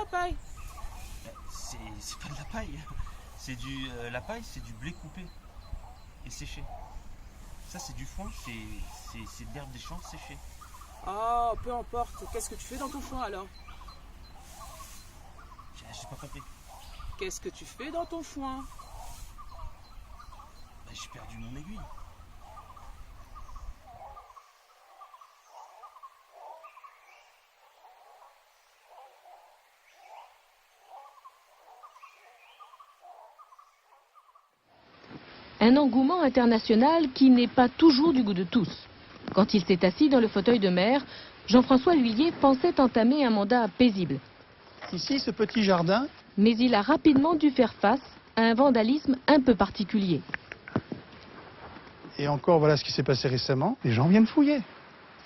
la paille. C'est pas de la paille. La paille, c'est du blé coupé et séché. Ça, c'est du foin, c'est de l'herbe des champs séchée. Ah, peu importe. Qu'est-ce que tu fais dans ton foin alors? J'ai pas compris. Qu'est-ce que tu fais dans ton foin? J'ai perdu mon aiguille. Un engouement international qui n'est pas toujours du goût de tous. Quand il s'est assis dans le fauteuil de maire, Jean-François L'Huillier pensait entamer un mandat paisible. Ici, ce petit jardin, Mais il a rapidement dû faire face à un vandalisme un peu particulier. et encore voilà ce qui s'est passé récemment, les gens viennent fouiller.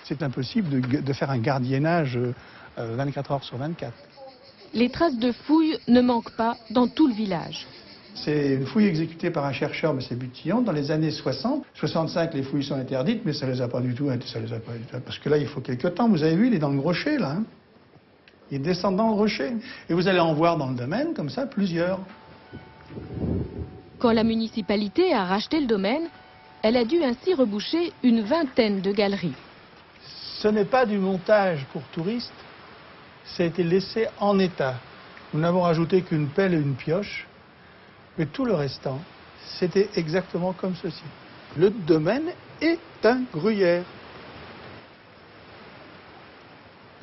C'est impossible de faire un gardiennage 24 heures sur 24. Les traces de fouilles ne manquent pas dans tout le village. C'est une fouille exécutée par un chercheur, M. Butillon, dans les années 60. 65, les fouilles sont interdites, mais ça ne les a pas du tout. Parce que là, il faut quelques temps. Vous avez vu, il est dans le rocher, là. Hein. Il descend dans le rocher. Et vous allez en voir dans le domaine, comme ça, plusieurs. Quand la municipalité a racheté le domaine, elle a dû ainsi reboucher une vingtaine de galeries. Ce n'est pas du montage pour touristes. Ça a été laissé en état. Nous n'avons rajouté qu'une pelle et une pioche. Mais tout le restant, c'était exactement comme ceci. Le domaine est un gruyère.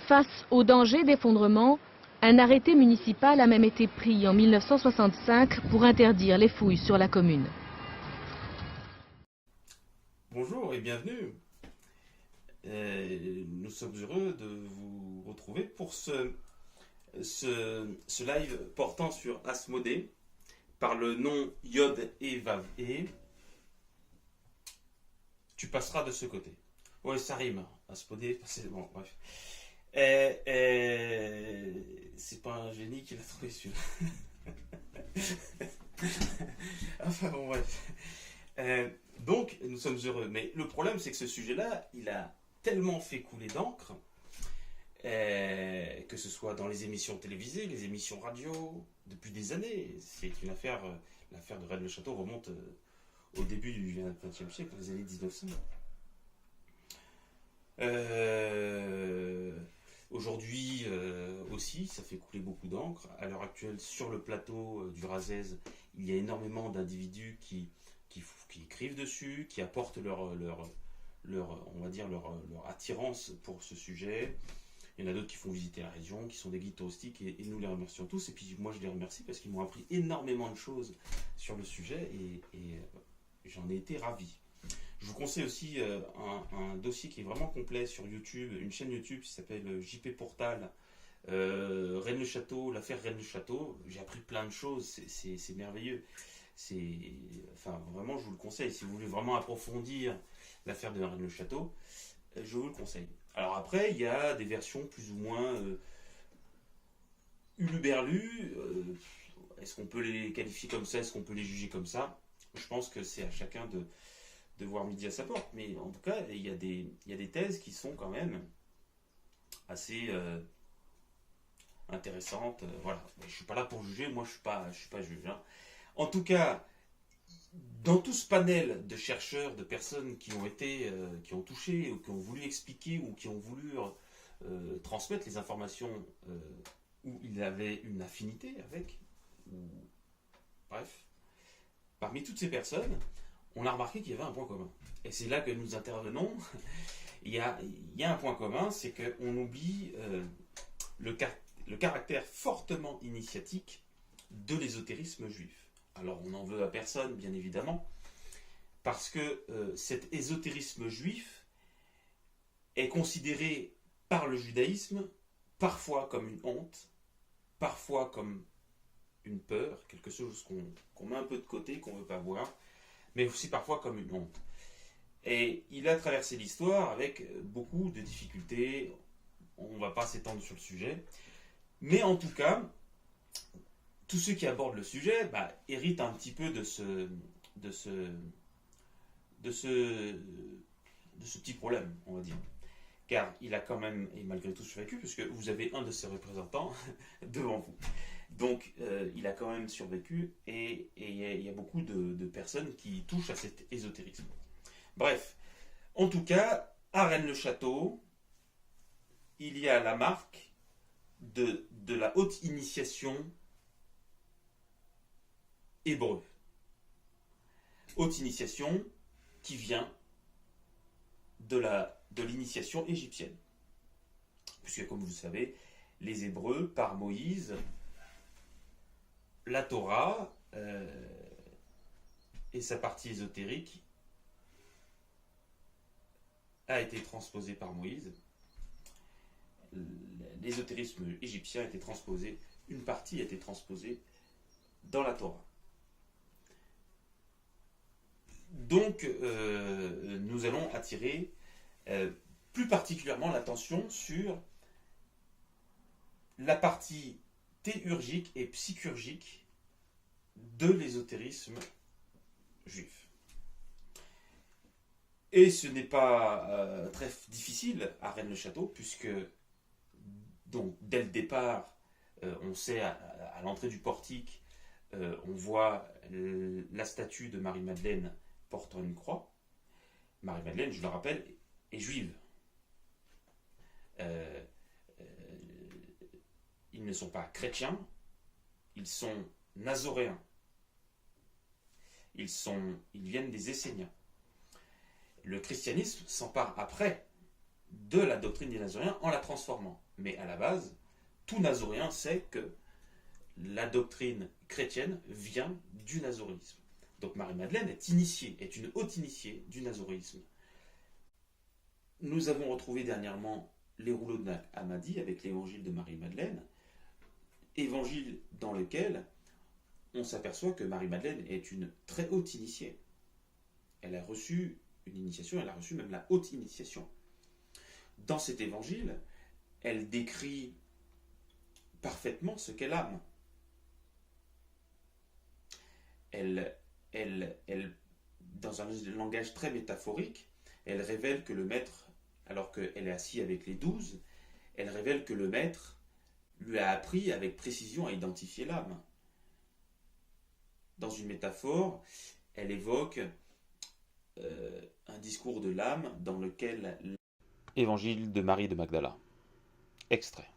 Face au danger d'effondrement, un arrêté municipal a même été pris en 1965 pour interdire les fouilles sur la commune. Bonjour et bienvenue. Nous sommes heureux de vous retrouver pour ce live portant sur Asmodée par le nom Yod et Vav et. Tu passeras de ce côté. Ouais, ça rime. Asmodée, c'est bon, bref. C'est pas un génie qui l'a trouvé celui-là. Enfin bon, bref. Donc, nous sommes heureux. Mais le problème, c'est que ce sujet-là, il a tellement fait couler d'encre, que ce soit dans les émissions télévisées, les émissions radio, depuis des années. C'est une affaire, l'affaire de Rennes-le-Château remonte au début du XXe siècle, dans les années 1900. Aujourd'hui aussi, ça fait couler beaucoup d'encre. À l'heure actuelle, sur le plateau du Razès, il y a énormément d'individus qui écrivent dessus, qui apportent leur attirance pour ce sujet. Il y en a d'autres qui font visiter la région, qui sont des guides touristiques, et nous les remercions tous. Et puis moi, je les remercie parce qu'ils m'ont appris énormément de choses sur le sujet, et j'en ai été ravi. Je vous conseille aussi un dossier qui est vraiment complet sur YouTube, une chaîne YouTube qui s'appelle JP Portal, Rennes-le-Château, l'affaire Rennes-le-Château. J'ai appris plein de choses, c'est merveilleux. Enfin, vraiment, je vous le conseille. Si vous voulez vraiment approfondir l'affaire de Rennes-le-Château, je vous le conseille. Alors après, il y a des versions plus ou moins uluberlues. Est-ce qu'on peut les qualifier comme ça? Est-ce qu'on peut les juger comme ça? Je pense que c'est à chacun de voir midi à sa porte. Mais en tout cas, il y a des thèses qui sont quand même assez intéressantes. Voilà. Je ne suis pas là pour juger. Moi, je suis pas juge. Hein. En tout cas, dans tout ce panel de chercheurs, de personnes qui ont touché, ou qui ont voulu expliquer, ou qui ont voulu transmettre les informations où il avait une affinité avec, bref, parmi toutes ces personnes, on a remarqué qu'il y avait un point commun. Et c'est là que nous intervenons. Il y a un point commun, c'est qu'on oublie le caractère fortement initiatique de l'ésotérisme juif. Alors on n'en veut à personne, bien évidemment, parce que cet ésotérisme juif est considéré par le judaïsme parfois comme une honte, parfois comme une peur, quelque chose qu'on met un peu de côté, qu'on ne veut pas voir, mais aussi parfois comme une honte. Et il a traversé l'histoire avec beaucoup de difficultés, on ne va pas s'étendre sur le sujet, mais en tout cas, tous ceux qui abordent le sujet héritent un petit peu de ce petit problème, on va dire. car il a quand même, et malgré tout, survécu, puisque vous avez un de ses représentants devant vous. Donc, il a quand même survécu, et il y a beaucoup de personnes qui touchent à cet ésotérisme. Bref, en tout cas, à Rennes-le-Château, il y a la marque de la haute initiation hébreu. Haute initiation qui vient de l'initiation égyptienne. Puisque, comme vous le savez, les Hébreux, par Moïse, la Torah et sa partie ésotérique a été transposée par Moïse. L'ésotérisme égyptien a été transposé, une partie a été transposée dans la Torah. Donc, nous allons attirer plus particulièrement l'attention sur la partie théurgique et psychurgique de l'ésotérisme juif. Et ce n'est pas très difficile à Rennes-le-Château, puisque donc, dès le départ, on sait à l'entrée du portique, on voit la statue de Marie-Madeleine portant une croix. Marie-Madeleine, je le rappelle, est juive. Ils ne sont pas chrétiens, ils sont nazoréens. Ils viennent des Esséniens. Le christianisme s'empare après de la doctrine des nazoréens en la transformant. Mais à la base, tout nazoréen sait que la doctrine chrétienne vient du nazoréisme. Donc Marie-Madeleine est initiée, est une haute initiée du nazoréisme. Nous avons retrouvé dernièrement les rouleaux de Hamadi avec l'évangile de Marie-Madeleine, évangile dans lequel on s'aperçoit que Marie-Madeleine est une très haute initiée. Elle a reçu une initiation, elle a reçu même la haute initiation. Dans cet évangile, elle décrit parfaitement ce qu'est l'âme. Elle, dans un langage très métaphorique, elle révèle que le maître, alors qu'elle est assise avec les 12, elle révèle que le maître lui a appris avec précision à identifier l'âme. Dans une métaphore, elle évoque un discours de l'âme dans lequel... Évangile de Marie de Magdala. Extrait.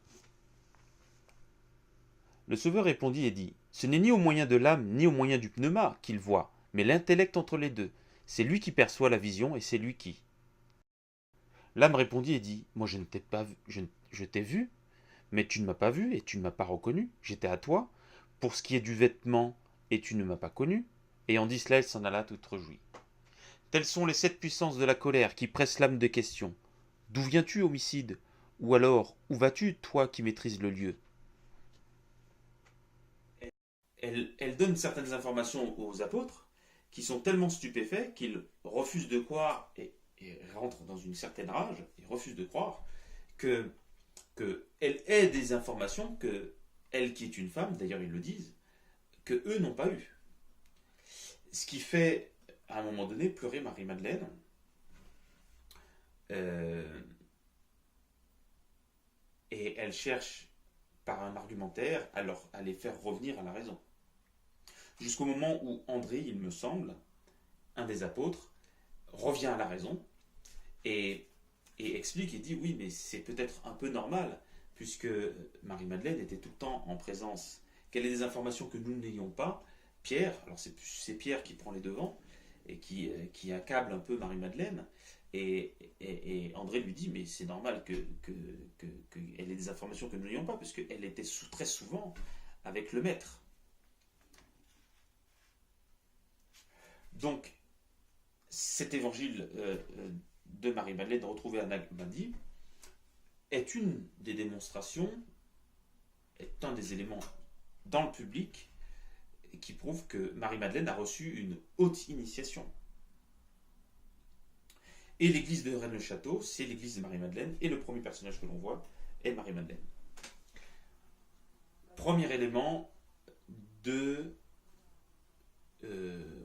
Le Sauveur répondit et dit : ce n'est ni au moyen de l'âme, ni au moyen du pneuma qu'il voit, mais l'intellect entre les deux. C'est lui qui perçoit la vision et c'est lui qui. L'âme répondit et dit : moi je ne t'ai pas vu, je t'ai vu, mais tu ne m'as pas vu et tu ne m'as pas reconnu. J'étais à toi, pour ce qui est du vêtement, et tu ne m'as pas connu. Ayant dit cela, elle s'en alla toute réjouie. Telles sont les 7 puissances de la colère qui pressent l'âme de questions. D'où viens-tu, homicide ? Ou alors, où vas-tu, toi qui maîtrises le lieu ? Elle donne certaines informations aux apôtres qui sont tellement stupéfaits qu'ils refusent de croire et rentrent dans une certaine rage et refusent de croire que elle ait des informations que elle qui est une femme, d'ailleurs ils le disent, que eux n'ont pas eu. Ce qui fait à un moment donné pleurer Marie-Madeleine. Et elle cherche par un argumentaire à les faire revenir à la raison. Jusqu'au moment où André, il me semble, un des apôtres, revient à la raison et explique et dit oui, mais c'est peut-être un peu normal, puisque Marie-Madeleine était tout le temps en présence, qu'elle ait des informations que nous n'ayons pas. Pierre, alors c'est Pierre qui prend les devants et qui accable un peu Marie-Madeleine, et André lui dit mais c'est normal qu'elle ait des informations que nous n'ayons pas, puisqu'elle était très souvent avec le maître. Donc, cet évangile de Marie-Madeleine retrouvé à Hamadi est une des démonstrations, est un des éléments dans le public qui prouve que Marie-Madeleine a reçu une haute initiation. Et l'église de Rennes-le-Château, c'est l'église de Marie-Madeleine, et le premier personnage que l'on voit est Marie-Madeleine. Premier élément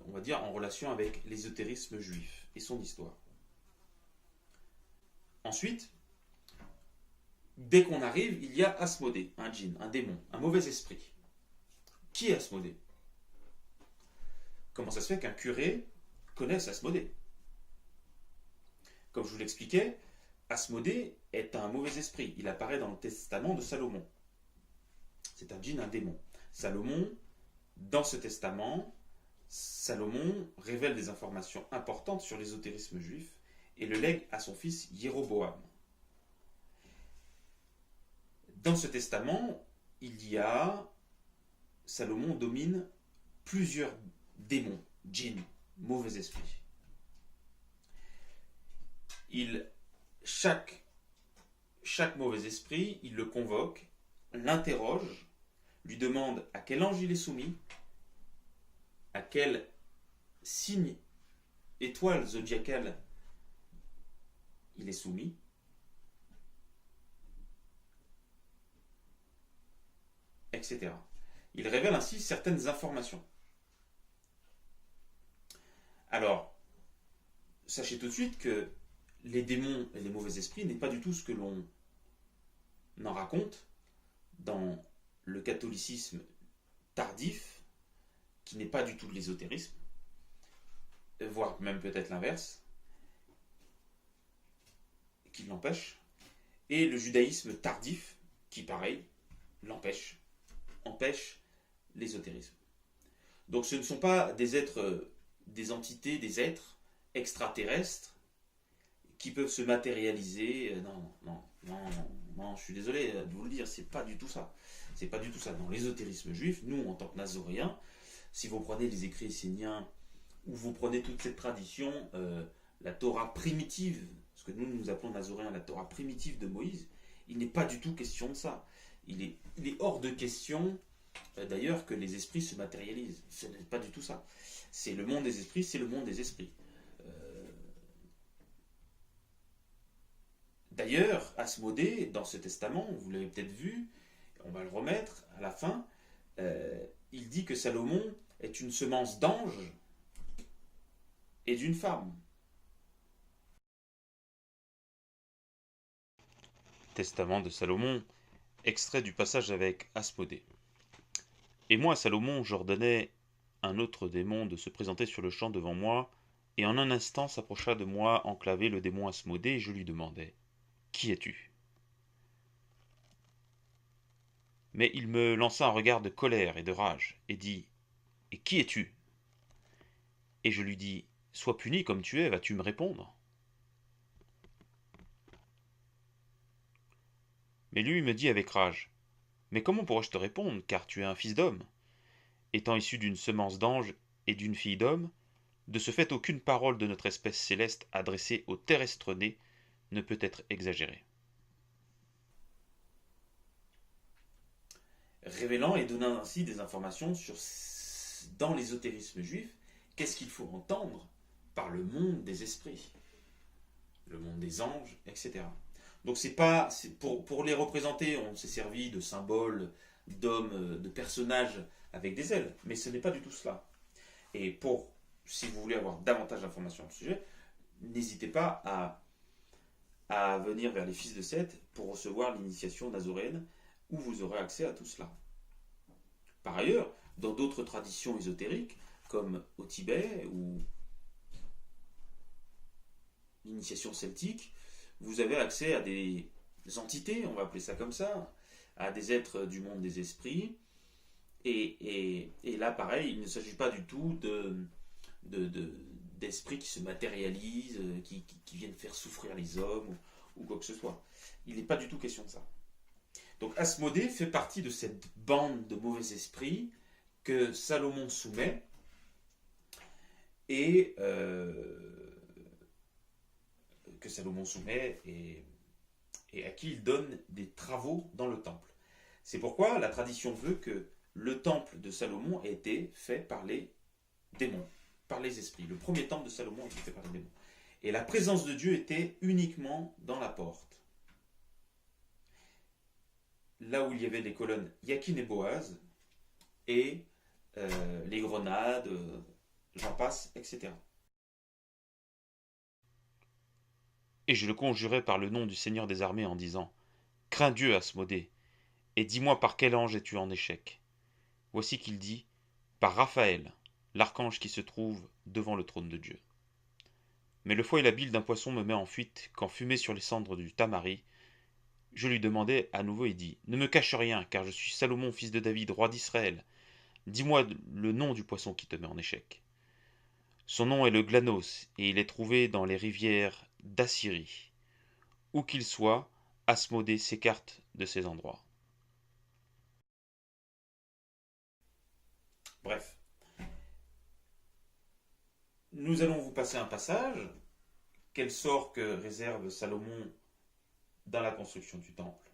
on va dire, en relation avec l'ésotérisme juif et son histoire. Ensuite, dès qu'on arrive, il y a Asmodée, un djinn, un démon, un mauvais esprit. Qui est Asmodée? Comment ça se fait qu'un curé connaisse Asmodée? Comme je vous l'expliquais, Asmodée est un mauvais esprit. Il apparaît dans le testament de Salomon. C'est un djinn, un démon. Salomon, dans ce testament, Salomon révèle des informations importantes sur l'ésotérisme juif et le lègue à son fils Jéroboam. Dans ce testament, Salomon domine plusieurs démons, djinns, mauvais esprits. Chaque mauvais esprit, il le convoque, l'interroge, lui demande à quel ange il est soumis, à quel signe, étoile zodiacale il est soumis, etc. Il révèle ainsi certaines informations. Alors, sachez tout de suite que les démons et les mauvais esprits n'est pas du tout ce que l'on en raconte dans le catholicisme tardif, qui n'est pas du tout de l'ésotérisme, voire même peut-être l'inverse, qui l'empêche, et le judaïsme tardif, qui pareil, empêche l'ésotérisme. Donc ce ne sont pas des êtres, des entités, des êtres extraterrestres qui peuvent se matérialiser. Non, je suis désolé de vous le dire, c'est pas du tout ça. C'est pas du tout ça. Dans l'ésotérisme juif, nous, en tant que nazoréens, si vous prenez les écrits esséniens, ou vous prenez toute cette tradition, la Torah primitive, ce que nous appelons nazoréens, la Torah primitive de Moïse, il n'est pas du tout question de ça. Il est hors de question, d'ailleurs, que les esprits se matérialisent. Ce n'est pas du tout ça. C'est le monde des esprits, c'est le monde des esprits. D'ailleurs, Asmodée, dans ce testament, vous l'avez peut-être vu, on va le remettre à la fin, il dit que Salomon est une semence d'ange et d'une femme. Testament de Salomon, extrait du passage avec Asmodée. Et moi, Salomon, j'ordonnai un autre démon de se présenter sur le champ devant moi, et en un instant s'approcha de moi enclavé le démon Asmodée, et je lui demandai: Qui es-tu? Mais il me lança un regard de colère et de rage, et dit: Et qui es-tu? Et je lui dis: Sois puni comme tu es, vas-tu me répondre? Mais lui me dit avec rage: Mais comment pourrais-je te répondre, car tu es un fils d'homme? Étant issu d'une semence d'ange et d'une fille d'homme, de ce fait aucune parole de notre espèce céleste adressée au terrestre né ne peut être exagérée. Révélant et donnant ainsi des informations dans l'ésotérisme juif, qu'est-ce qu'il faut entendre par le monde des esprits, le monde des anges, etc. Donc pour les représenter, on s'est servi de symboles, d'hommes, de personnages avec des ailes, mais ce n'est pas du tout cela. Et si vous voulez avoir davantage d'informations sur le sujet, n'hésitez pas à venir vers les fils de Seth pour recevoir l'initiation nazoréenne, où vous aurez accès à tout cela. Par ailleurs, dans d'autres traditions ésotériques, comme au Tibet ou l'initiation celtique, vous avez accès à des entités, on va appeler ça comme ça, à des êtres du monde des esprits. Et là, pareil, il ne s'agit pas du tout d'esprits qui se matérialisent, qui viennent faire souffrir les hommes ou quoi que ce soit. Il n'est pas du tout question de ça. Donc Asmodée fait partie de cette bande de mauvais esprits que Salomon soumet et à qui il donne des travaux dans le temple. C'est pourquoi la tradition veut que le temple de Salomon ait été fait par les démons, par les esprits. Le premier temple de Salomon a été fait par les démons. Et la présence de Dieu était uniquement dans la porte. Là où il y avait les colonnes Yakin et Boaz, et les grenades, j'en passe, etc. Et je le conjurai par le nom du Seigneur des armées en disant: Crains Dieu, Asmodée, et dis-moi par quel ange es-tu en échec. Voici qu'il dit, par Raphaël, l'archange qui se trouve devant le trône de Dieu. Mais le foie et la bile d'un poisson me met en fuite quand fumé sur les cendres du tamari. Je lui demandai à nouveau et dit, ne me cache rien, car je suis Salomon, fils de David, roi d'Israël. Dis-moi le nom du poisson qui te met en échec. Son nom est le glanos, et il est trouvé dans les rivières d'Assyrie. Où qu'il soit, Asmodée s'écarte de ces endroits. Bref. Nous allons vous passer un passage. Quel sort que réserve Salomon dans la construction du temple.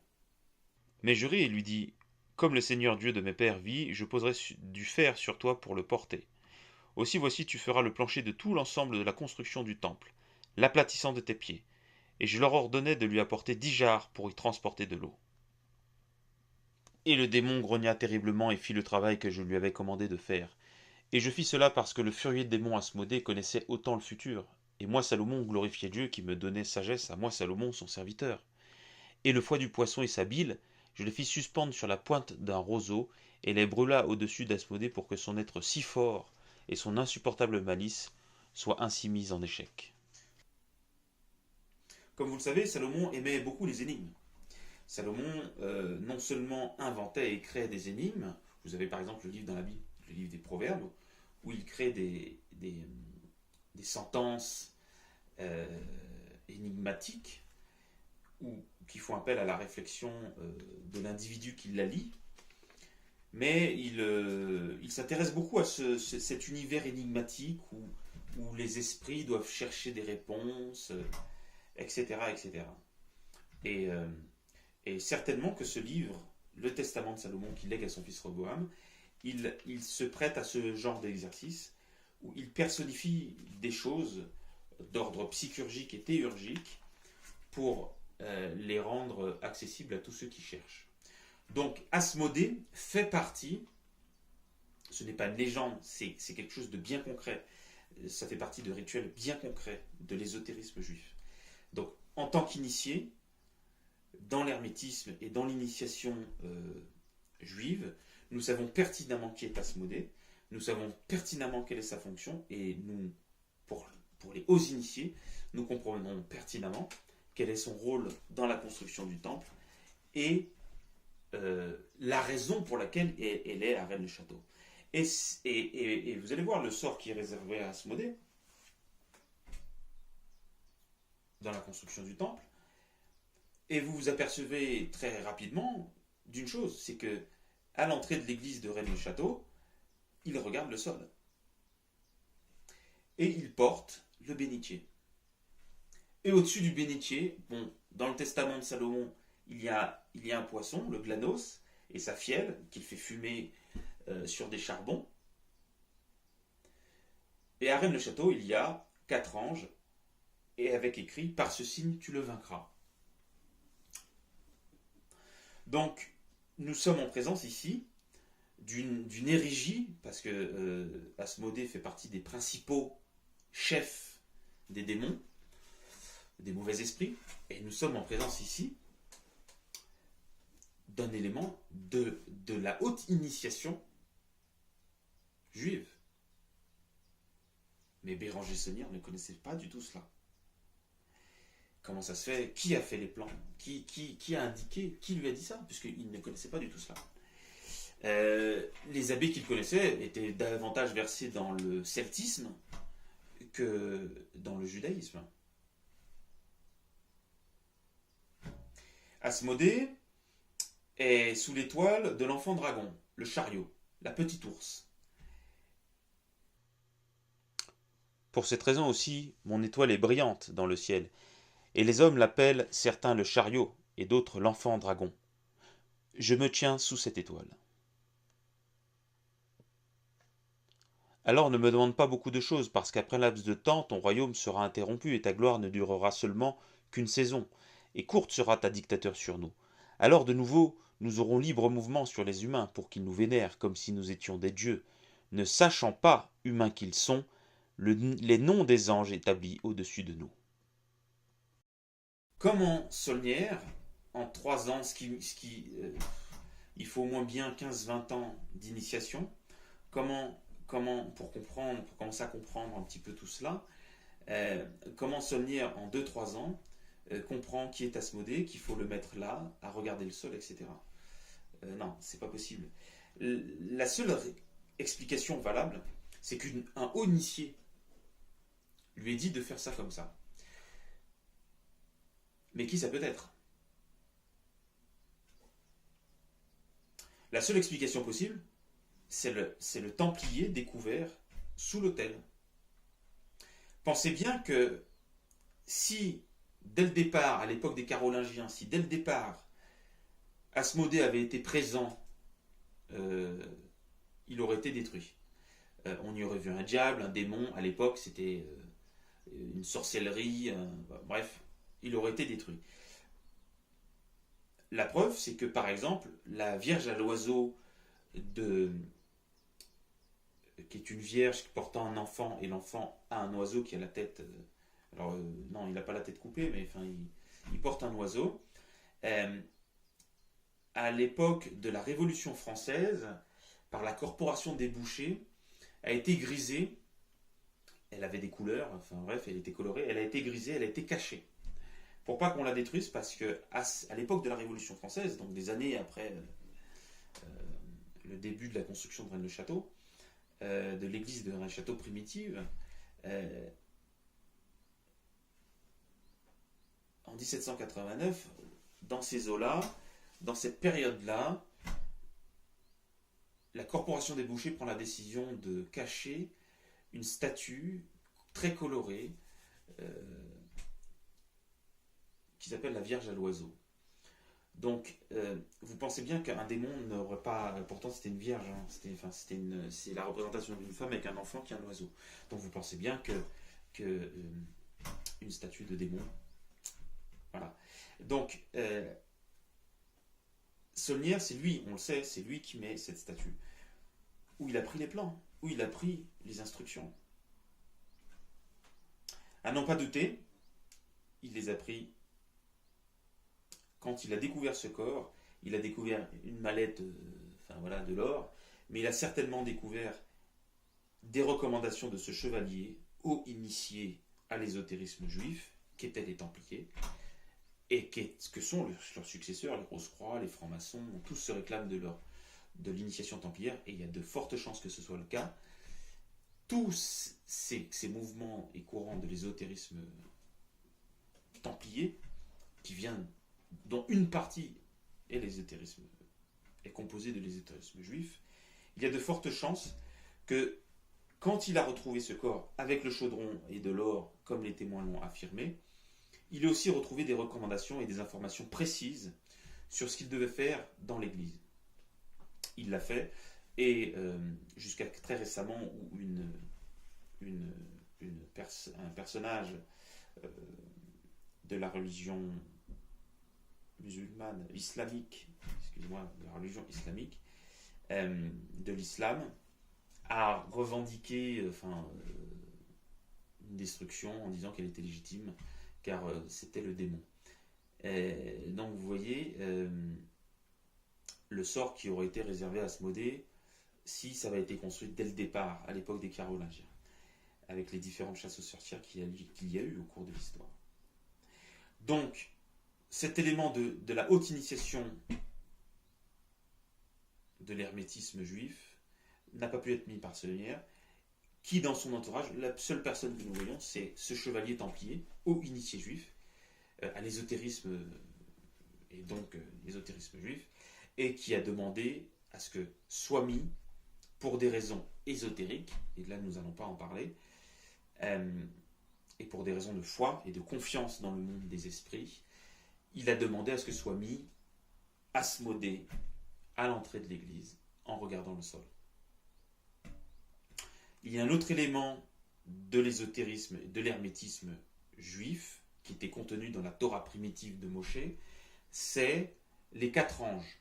Mais je ris et lui dis, comme le Seigneur Dieu de mes pères vit, je poserai du fer sur toi pour le porter. Aussi voici tu feras le plancher de tout l'ensemble de la construction du temple, l'aplatissant de tes pieds. Et je leur ordonnai de lui apporter 10 jarres pour y transporter de l'eau. Et le démon grogna terriblement et fit le travail que je lui avais commandé de faire. Et je fis cela parce que le furieux démon Asmodée connaissait autant le futur. Et moi, Salomon, glorifiais Dieu qui me donnait sagesse, à moi, Salomon, son serviteur. Et le foie du poisson et sa bile, je les fis suspendre sur la pointe d'un roseau, et les brûla au-dessus d'Asmodée pour que son être si fort et son insupportable malice soient ainsi mis en échec. Comme vous le savez, Salomon aimait beaucoup les énigmes. Salomon non seulement inventait et créait des énigmes, vous avez par exemple le livre dans la Bible, le livre des Proverbes, où il crée des sentences énigmatiques, ou qui font appel à la réflexion de l'individu qui la lit, mais il s'intéresse beaucoup à cet univers énigmatique où les esprits doivent chercher des réponses, etc. etc. Et certainement que ce livre, le Testament de Salomon qu'il lègue à son fils Roboam, il se prête à ce genre d'exercice où il personnifie des choses d'ordre psychurgique et théurgique pour les rendre accessibles à tous ceux qui cherchent. Donc Asmodée fait partie, ce n'est pas une légende, c'est quelque chose de bien concret, ça fait partie de rituels bien concrets de l'ésotérisme juif. Donc en tant qu'initié, dans l'hermétisme et dans l'initiation juive, nous savons pertinemment qui est Asmodée, nous savons pertinemment quelle est sa fonction, et nous, pour les hauts initiés, nous comprenons pertinemment quel est son rôle dans la construction du temple, et la raison pour laquelle elle est la reine du château. Et vous allez voir le sort qui est réservé à Asmodée dans la construction du temple, et vous vous apercevez très rapidement d'une chose, c'est que à l'entrée de l'église de Rennes-le-Château, il regarde le sol. Et il porte le bénitier. Et au-dessus du bénitier, bon, dans le testament de Salomon, il y a un poisson, le glanos, et sa fielle, qu'il fait fumer sur des charbons. Et à Rennes-le-Château, il y a 4 anges, et avec écrit, par ce signe tu le vaincras. Donc, nous sommes en présence ici d'une érigie, parce que Asmodée fait partie des principaux chefs des démons, des mauvais esprits, et nous sommes en présence ici d'un élément de la haute initiation juive. Mais Béranger Saunière ne connaissait pas du tout cela. Comment ça se fait? Qui a fait les plans? Qui a indiqué? Qui lui a dit ça? Puisqu'il ne connaissait pas du tout cela. Les abbés qu'il connaissait étaient davantage versés dans le celtisme que dans le judaïsme. Asmodée est sous l'étoile de l'enfant dragon, le chariot, la petite ours. Pour cette raison aussi, mon étoile est brillante dans le ciel, et les hommes l'appellent certains le chariot, et d'autres l'enfant dragon. Je me tiens sous cette étoile. Alors ne me demande pas beaucoup de choses, parce qu'après un laps de temps, ton royaume sera interrompu, et ta gloire ne durera seulement qu'une saison, et courte sera ta dictature sur nous. Alors de nouveau, nous aurons libre mouvement sur les humains, pour qu'ils nous vénèrent comme si nous étions des dieux, ne sachant pas, humains qu'ils sont, les noms des anges établis au-dessus de nous. Comment Saulnières en 3 ans, il faut au moins bien 15-20 ans d'initiation. Comment, pour commencer à comprendre un petit peu tout cela, comment Saulnier, en 2-3 ans, comprend qui est Asmodée, qu'il faut le mettre là, à regarder le sol, etc. Non, c'est pas possible. La seule explication valable, c'est qu'un haut initié lui ait dit de faire ça comme ça. Mais qui ça peut être? La seule explication possible, c'est le Templier découvert sous l'autel. Pensez bien que si, dès le départ, à l'époque des Carolingiens, si dès le départ, Asmodée avait été présent, il aurait été détruit. On y aurait vu un diable, un démon. À l'époque, c'était une sorcellerie. Bref, il aurait été détruit. La preuve, c'est que, par exemple, la Vierge à l'oiseau, qui est une vierge portant un enfant, et l'enfant a un oiseau qui a la tête... non, il n'a pas la tête coupée, mais enfin, il porte un oiseau. À l'époque de la Révolution française, par la Corporation des bouchers, a été grisée. Elle avait des couleurs, enfin bref, elle était colorée. Elle a été grisée, elle a été cachée. Pour pas qu'on la détruise, parce que à l'époque de la Révolution française, donc des années après le début de la construction de Rennes-le-Château, de l'église de Rennes-le-Château primitive, en 1789, dans ces eaux-là, dans cette période-là, la Corporation des bouchers prend la décision de cacher une statue très colorée qui s'appelle la Vierge à l'oiseau. Donc, vous pensez bien qu'un démon n'aurait pas... Pourtant, c'était une vierge. Hein, c'est la représentation d'une femme avec un enfant qui est un oiseau. Donc, vous pensez bien que une statue de démon... Voilà. Donc, Saulnier, c'est lui, on le sait, c'est lui qui met cette statue. Où il a pris les plans, où il a pris les instructions. À n'en pas douter, il les a pris quand il a découvert ce corps. Il a découvert une mallette, de l'or, mais il a certainement découvert des recommandations de ce chevalier haut initié à l'ésotérisme juif, qu'étaient les Templiers, et que sont leurs successeurs, les Rose-Croix, les francs-maçons, tous se réclament de l'initiation templière, et il y a de fortes chances que ce soit le cas. Tous ces mouvements et courants de l'ésotérisme templier, dont une partie est composée de l'ésotérisme juif, il y a de fortes chances que quand il a retrouvé ce corps avec le chaudron et de l'or, comme les témoins l'ont affirmé, il a aussi retrouvé des recommandations et des informations précises sur ce qu'il devait faire dans l'église. Il l'a fait, et jusqu'à très récemment, où un personnage de la religion musulmane, islamique, de la religion islamique, de l'islam, a revendiqué une destruction en disant qu'elle était légitime, car c'était le démon. Donc vous voyez le sort qui aurait été réservé à Asmodée si ça avait été construit dès le départ, à l'époque des Carolingiens, avec les différentes chasses aux sorcières qu'il y a eu au cours de l'histoire. Donc, cet élément de la haute initiation de l'hermétisme juif n'a pas pu être mis par Saulnier, qui dans son entourage, la seule personne que nous voyons, c'est ce chevalier templier, haut initié juif, à l'ésotérisme, et donc l'ésotérisme juif, et qui a demandé à ce que soit mis, pour des raisons ésotériques, et là nous n'allons pas en parler, et pour des raisons de foi et de confiance dans le monde des esprits, il a demandé à ce que soit mis Asmodée à l'entrée de l'église en regardant le sol. Il y a un autre élément de l'ésotérisme, de l'hermétisme juif, qui était contenu dans la Torah primitive de Moshe, c'est les 4 anges.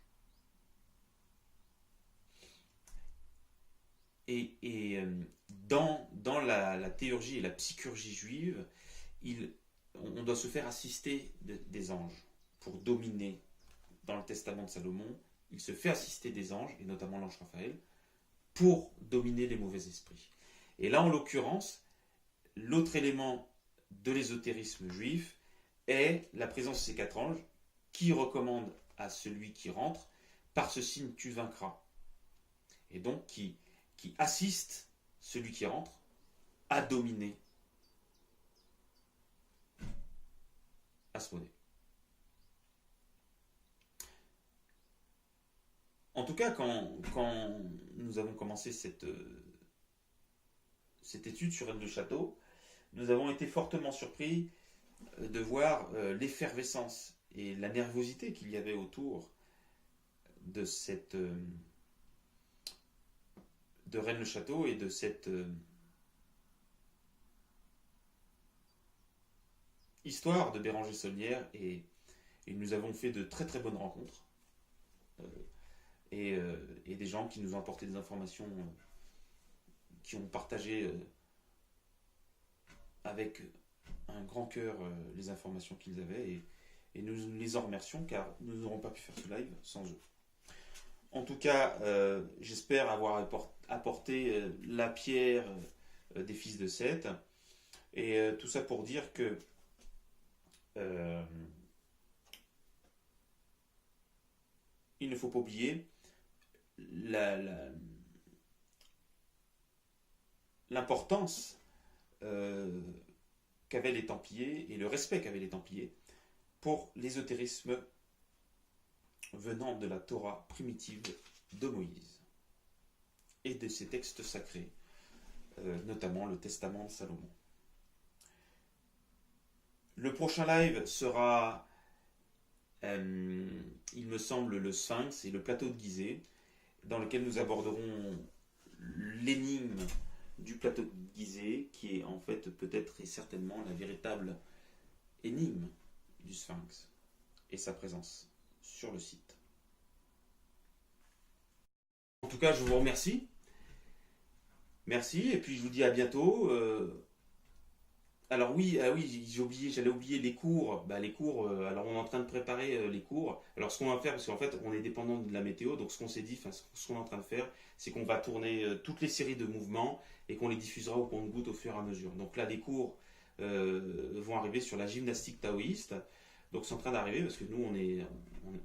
Et dans la théurgie et la psychurgie juive, on doit se faire assister des anges. pour dominer dans le testament de Salomon. Il se fait assister des anges, et notamment l'ange Raphaël, pour dominer les mauvais esprits. Et là, en l'occurrence, l'autre élément de l'ésotérisme juif est la présence de ces 4 anges qui recommandent à celui qui rentre, par ce signe tu vaincras. Et donc qui assiste celui qui rentre à dominer Asmodée. En tout cas, quand nous avons commencé cette étude sur Rennes le Château, nous avons été fortement surpris de voir l'effervescence et la nervosité qu'il y avait autour de Rennes le Château et de cette histoire de Béranger Saulnières, et nous avons fait de très très bonnes rencontres et des gens qui nous ont apporté des informations, qui ont partagé avec un grand cœur les informations qu'ils avaient, et nous les en remercions, car nous n'aurons pas pu faire ce live sans eux. En tout cas, j'espère avoir apporté la pierre des fils de Seth, et tout ça pour dire que il ne faut pas oublier l'importance qu'avaient les Templiers et le respect qu'avaient les Templiers pour l'ésotérisme venant de la Torah primitive de Moïse et de ses textes sacrés, notamment le Testament de Salomon. Le prochain live sera, il me semble, le Sphinx et le plateau de Gizeh, dans lequel nous aborderons l'énigme du plateau de Gizeh, qui est en fait peut-être et certainement la véritable énigme du Sphinx et sa présence sur le site. En tout cas, je vous remercie. Merci, et puis je vous dis à bientôt. Alors oui, j'allais oublier les cours. Les cours, alors on est en train de préparer les cours. Alors ce qu'on va faire, parce qu'en fait on est dépendant de la météo, donc ce qu'on s'est dit, ce qu'on est en train de faire, c'est qu'on va tourner toutes les séries de mouvements et qu'on les diffusera au compte-gouttes au fur et à mesure. Donc là, les cours vont arriver sur la gymnastique taoïste. Donc c'est en train d'arriver, parce que nous on est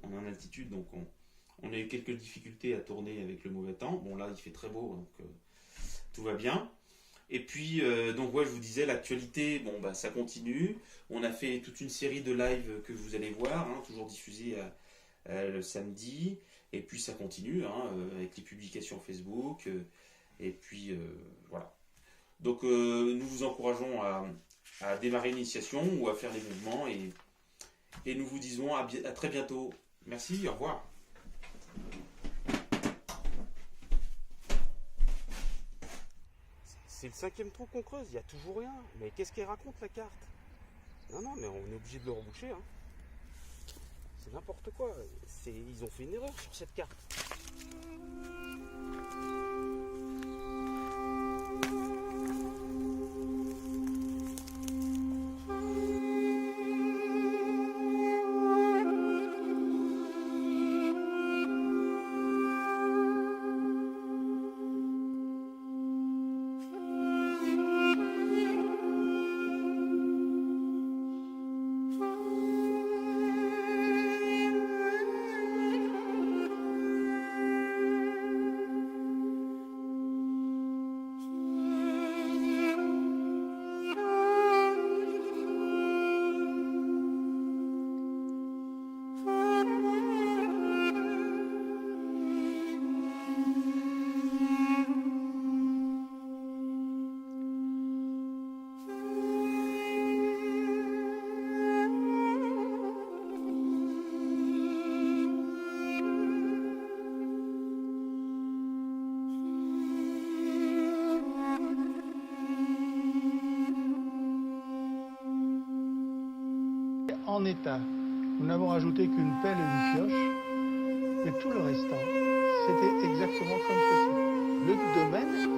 en altitude, donc on a eu quelques difficultés à tourner avec le mauvais temps. Bon là il fait très beau, donc tout va bien. Et puis, donc ouais, je vous disais, l'actualité, ça continue. On a fait toute une série de lives que vous allez voir, toujours diffusés le samedi. Et puis ça continue, avec les publications Facebook. Et puis, voilà. Donc, nous vous encourageons à démarrer l'initiation ou à faire les mouvements. Et nous vous disons à très bientôt. Merci, au revoir. C'est le 5e trou qu'on creuse, il n'y a toujours rien. Mais qu'est-ce qu'elle raconte la carte? Non, mais on est obligé de le reboucher. C'est n'importe quoi. Ils ont fait une erreur sur cette carte. En état. Nous n'avons rajouté qu'une pelle et une pioche, et tout le restant, c'était exactement comme ceci. Le domaine